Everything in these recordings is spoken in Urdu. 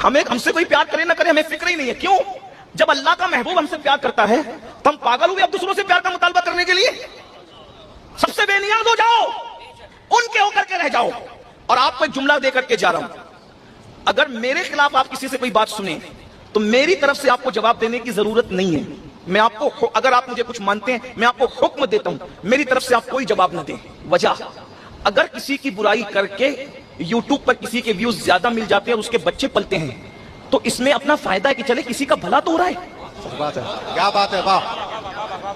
ہم سے کوئی پیار کرے نہ کرے ہمیں فکر ہی نہیں ہے. کیوں؟ جب اللہ کا محبوب ہم سے پیار کرتا ہے تو ہم پاگل ہوئے اب دوسروں سے پیار کا مطالبہ کرنے کے لیے؟ سب سے بے نیاز ہو جاؤ, ان کے ہو کر کے رہ جاؤ. اور آپ کو ایک جملہ دے کر کے جا رہا ہوں, اگر میرے خلاف آپ کسی سے کوئی بات سنیں تو میری طرف سے آپ کو جواب دینے کی ضرورت نہیں ہے. میں آپ کو, اگر آپ مجھے کچھ مانتے ہیں میں آپ کو حکم دیتا ہوں, میری طرف سے آپ کوئی جواب نہ دیں. وجہ, اگر کسی کی برائی کر کے یوٹیوب پر کسی کے ویوز زیادہ مل جاتے ہیں اور اس کے بچے پلتے ہیں تو اس میں اپنا فائدہ ہے کہ چلے کسی کا بھلا تو ہو رہا ہے. کیا بات ہے, واہ.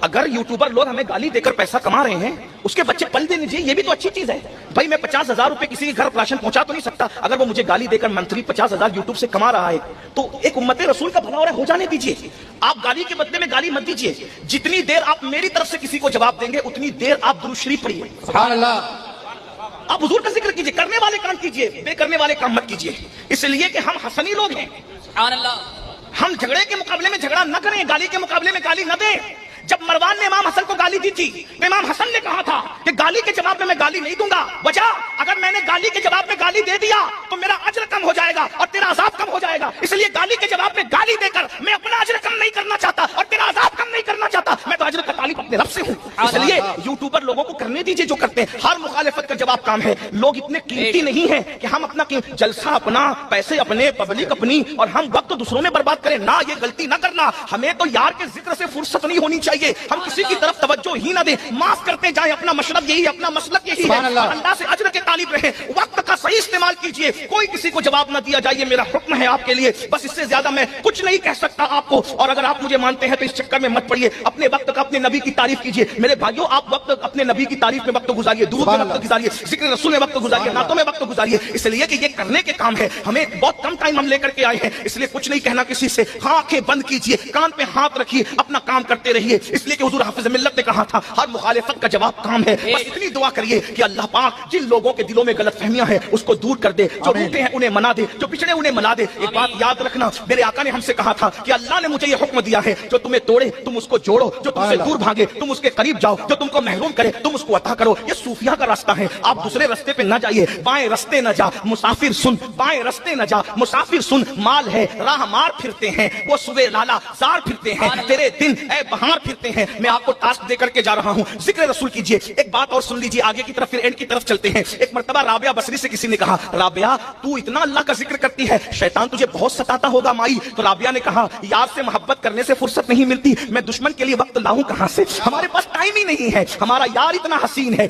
اگر یوٹیوبر لوگ ہمیں گالی دے کر پیسہ کما رہے ہیں, اس کے بچے پل دینے چاہیے, یہ بھی تو اچھی چیز ہے. بھائی میں 50,000 روپے کسی کے گھر راشن پہنچا تو نہیں سکتا, اگر وہ مجھے گالی دے کر منتھلی 50,000 یوٹیوب سے کما رہا ہے تو ایک امت رسول کا بھلا ہو رہا ہے, ہو جانے دیجیے. آپ گالی کے بدلے میں گالی مت دیجیے. جتنی دیر آپ میری طرف سے کسی کو جواب دیں گے اتنی دیر آپ درود شریف پڑھیے. سبحان اللہ. آپ حضور کا ذکر کیجیے, کرنے والے کام کیجیے, بے کرنے والے کام مت کیجیے. اس لیے کہ ہم حسنی لوگ ہیں. سبحان اللہ. ہم جھگڑے کے مقابلے میں جھگڑا نہ کریں, گالی کے مقابلے میں گالی نہ دیں. جب مروان نے امام حسن کو گالی دی تھی تو امام حسن نے کہا تھا کہ گالی کے جواب میں گالی نہیں دوں گا. وجہ, اگر میں نے گالی کے جواب میں گالی دے دیا تو میرا اجر کم ہو جائے گا اور تیرا عذاب کم ہو جائے گا. اس لیے گالی کے جواب میں گالی دے کر میں اپنا اجر کم نہیں کرنا چاہتا اور تیرا عذاب کم نہیں کرنا چاہتا. میں تو اجر کا طالب اپنے رب سے ہوں. اس لیے یوٹیوبر لوگوں کو کرنے دیجیے جو کرتے ہیں. ہر مخالفت کا جواب کام ہے. لوگ اتنے قیمتی نہیں ہیں کہ ہم اپنا جلسہ اپنا, پیسے اپنے, پبلک اپنی, اور ہم وقت دوسروں میں برباد کریں. نہ, یہ غلطی نہ کرنا. ہمیں تو یار کے ذکر سے فرصت نہیں ہونی چاہیے. ہم کسی کی طرف توجہ ہی نہ دیں, معاف کرتے جائیں. اپنا مشرب یہی ہے, اپنا مسلک یہی ہے. اللہ سے اجر کے طالب رہیں. وقت کا صحیح استعمال کیجیے. کوئی کسی کو جواب نہ دیا جائے, میرا حکم ہے آپ کے لیے. بس اس سے زیادہ میں کچھ نہیں کہہ سکتا آپ کو. اور اگر آپ مجھے مانتے ہیں تو اس چکر میں مت پڑیے. اپنے وقت کا, اپنے نبی کی تعریف کیجیے. میرے بھائیوں, آپ وقت اپنے نبی کی تعریف میں وقت گزاریے, درود میں وقت گزاریے, ذکر رسول میں وقت گزاریے, نعتوں میں وقت گزاریے. اس لیے کہ یہ کرنے کے کام ہے. ہمیں بہت کم ٹائم ہم لے کر کے آئے ہیں, اس لیے کچھ نہیں کہنا کسی سے. آنکھیں بند کیجیے, کان پہ ہاتھ رکھیے, اپنا کام کرتے رہیے. اس لیے کہ حضور حافظ ملت نے کہا تھا ہر مخالفت کا جواب کام ہے. بس اتنی دعا کریے کہ اللہ پاک جن لوگوں کے دلوں میں غلط فہمیاں ہیں اس کو دور کر دے, جو روٹے ہیں انہیں منا دے, جو پچھڑے انہیں منا دے. ایک بات یاد رکھنا, میرے آقا نے ہم سے کہا تھا کہ اللہ نے مجھے یہ حکم دیا ہے, جو تمہیں توڑے تم اس کو جوڑو, جو تم سے دور بھاگے تم اس کے قریب جاؤ, جو تم کو محروم کرے تم اس کو عطا کرو. یہ صوفیہ کا راستہ ہے. آپ دوسرے راستے پہ نہ جائیے. بائیں راستے نہ جا مسافر سن, بائیں راستے نہ جا مسافر سن. مال ہے راہ مار پھرتے ہیں, وہ صبح لالا زار پھرتے ہیں, تیرے دن اے بہار پھرتے ہیں. میں آپ کو ٹاسک دے کر کے جا رہا ہوں, ذکر رسول کیجیے. ایک بات اور سن لیجیے آگے کی طرف, پھر اینڈ کی طرف چلتے ہیں. ایک مرتبہ رابعہ بصری سے کسی نے کہا, رابعہ تو اتنا اللہ کا ذکر کرتی ہے, شیطان تجھے بہت ستاتا ہوگا مائی. تو رابعہ نے کہا, یار سے محبت کرنے سے فرصت نہیں ملتی, میں دشمن کے لیے وقت لاؤں کہاں سے. ہمارے پاس ٹائم ہی نہیں ہے, ہمارا یار اتنا حسین ہے.